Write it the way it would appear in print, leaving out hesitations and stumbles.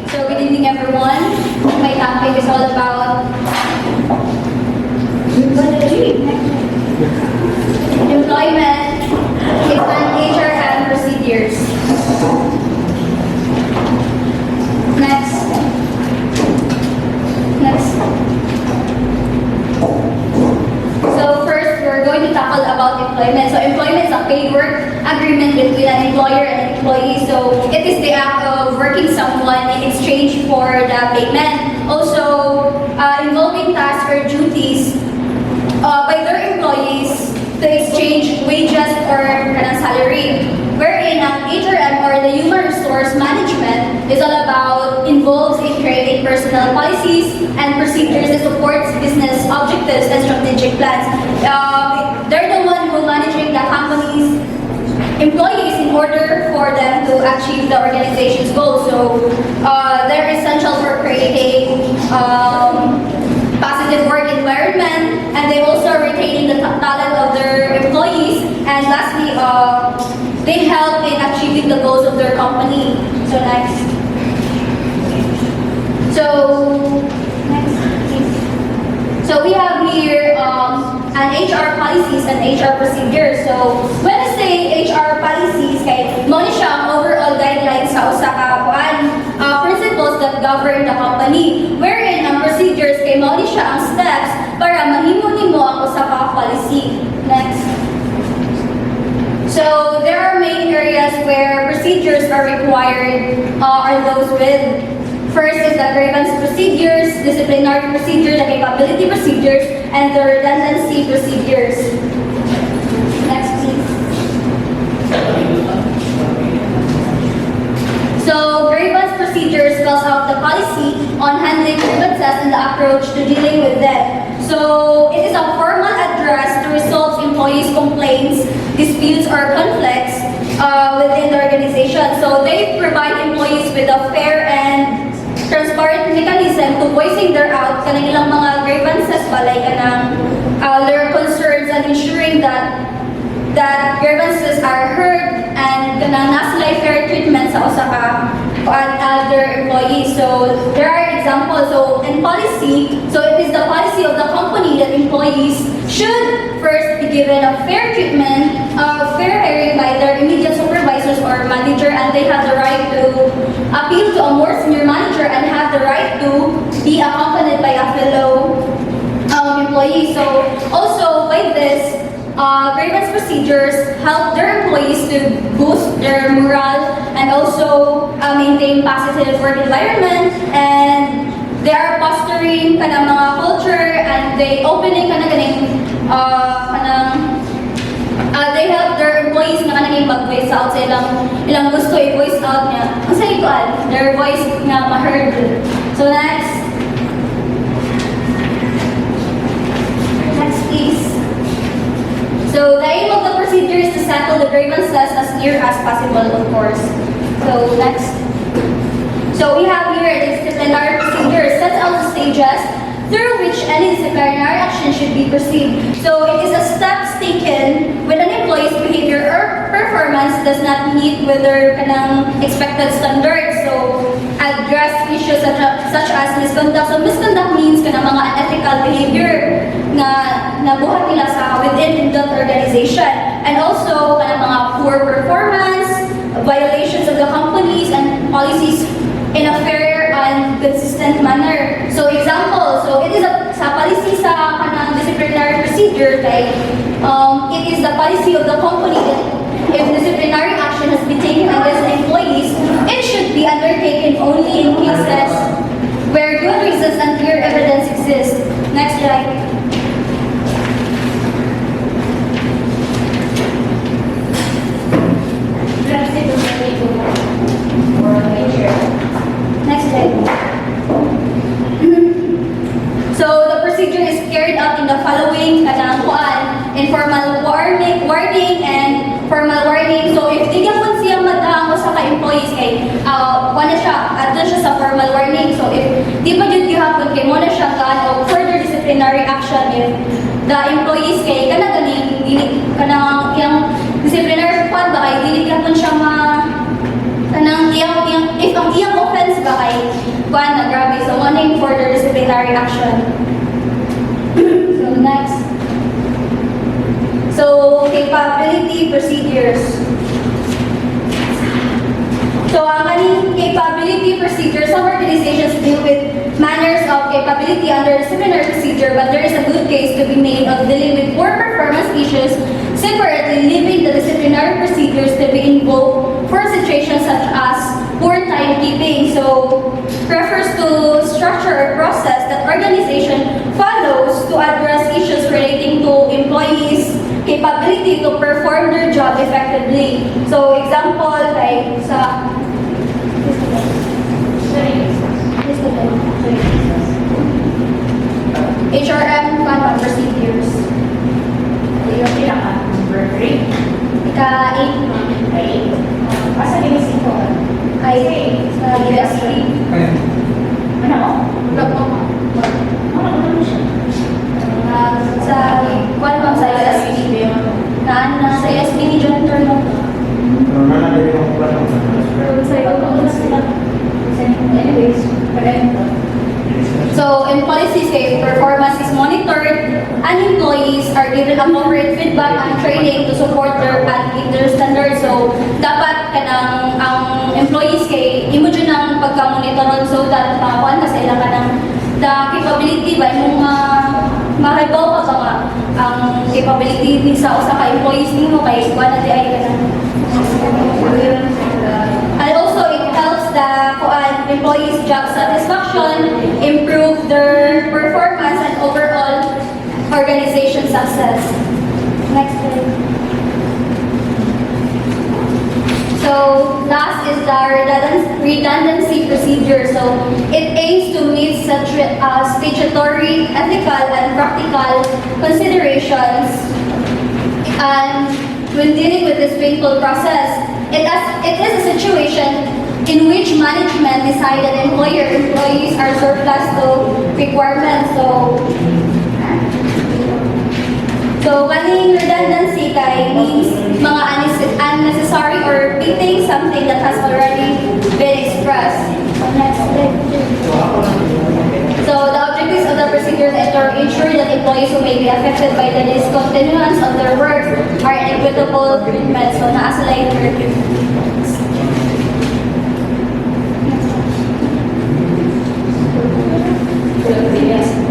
So good evening everyone. My topic is all about employment, HR and procedures. Next. So first, we're going to tackle about employment. So employment is a paid work agreement between an employer and employee. So it is the act of working someone in exchange for the payment. Also, involving tasks or duties by their employees to exchange wages or salary. Wherein ang HRM or the Human Resource Management is all about involves in creating personal policies and procedures that supports business objectives and strategic plans. They're the one who managing the company's employees in order for them to achieve the organization's goals. So they're essential for creating positive work environment, and they also retaining the talent of their employees. And lastly, they help in achieving the goals of their company. So next. So we have here an HR policies and HR procedures. So when I say HR policies, kay mo ni siya ang overall guidelines sa usa ka principles that govern the company. Wherein ang procedures kay mo ni siya ang steps para mahimo nimo ang usa ka policy. Next. So there are main areas where procedures are required are those with first is the grievance procedures, disciplinary procedures, the capability procedures, and the redundancy procedures. Next, please. So grievance procedures spells out the policy on handling grievances and the approach to dealing with them. So it is a formal address to resolve employees' complaints, disputes, or conflicts within the organization. So they provide employees with a fair and transparent mechanism to voicing their out kanilang mga grievances balay kanang their concerns and ensuring that grievances are heard and kanang nasalay fair treatment sa usa ka other employees. So there are examples. So in policy, so it is the policy of the company that employees should first be given a fair treatment, fair hiring by their immediate supervisors or manager, and they have the right to appeal to a more senior manager and have the right to be accompanied by a fellow employee. So also by this, grievance procedures help their employees to boost their morale and also maintain positive work environment, and they are fostering kanang mga culture, and they opening kanang they help their employees na kanang mag-voice out sa ilang gusto i-voice out niya. Ang sa ikuan, their voice nga ma-heard. So next please. So the aim of the procedure is to settle the grievances as near as possible, of course. So next. So we have here the disciplinary procedure sets out the stages through which any disciplinary action should be perceived. So it is a steps taken when an employee's behavior or performance does not meet with their expected standards. So address issues such as misconduct. So misconduct means mga unethical behavior na nabuhat nila sa within that organization, and also mga poor performance, violations of the companies and policies in a fair and consistent manner. So example, so it is sa policy sa disciplinary procedure, like it is the policy of the company that if disciplinary action has been taken against the employees, it should be undertaken only in cases where good reasons and clear evidence exist. Next slide. Next slide. So the procedure is carried out in the following informal warning and formal warning. So if di gyapon siya madang sa ka-employees kay adto siya sa formal warning. So if di pa jud gihapon kay mo na siya o further disciplinary action if the employees kay ganing iyang disciplinary ba kay dili gyapon siya if ang iyang offense ba kay kuan na grabe. So, warning for the disciplinary action. So, next. So, capability procedures. So, ang kaning capability procedure, some organizations deal with manners of capability under disciplinary procedure, but there is a good case to be made of dealing with poor performance issues separately, leaving the disciplinary procedures to be invoked for situations such as poor timekeeping. So, refers to structure or process that organization follows to address issues relating to employees' capability to perform their job effectively. So, example, like sa HRM manual procedures. Yung pinaka number 3. Ika-8 Asa din si ko? ay sa USP. Ano mo? Ano siya? Sa kwan bang sa USP. Na sa USP ni John Turno. Anyways, So, in policies, performance is monitored and employees are given appropriate feedback and training to support their and meet their standards. So, dapat kanang ang employees kay imo dyan ang pagka-monitoron so that makakuan ka sa ilang kanang the capability ba yung mahibaw pa ba nga ang capability ni sa usa ka employees nimo kay kuan na di ay kanang and also it helps the employees' job satisfaction, improve their performance, and overall organization success. Next slide. So last is the redundancy procedure. So it aims to meet statutory, ethical, and practical considerations. And when dealing with this painful process, it is a situation in which management decided employees are surplus to requirements. So kaning redundancy kay means mga unnecessary or repeating something that has already been expressed. Next slide. So the objectives of the procedures are to ensure that employees who may be affected by the discontinuance of their work are in equitable treatment. So nasa slide 13. yes.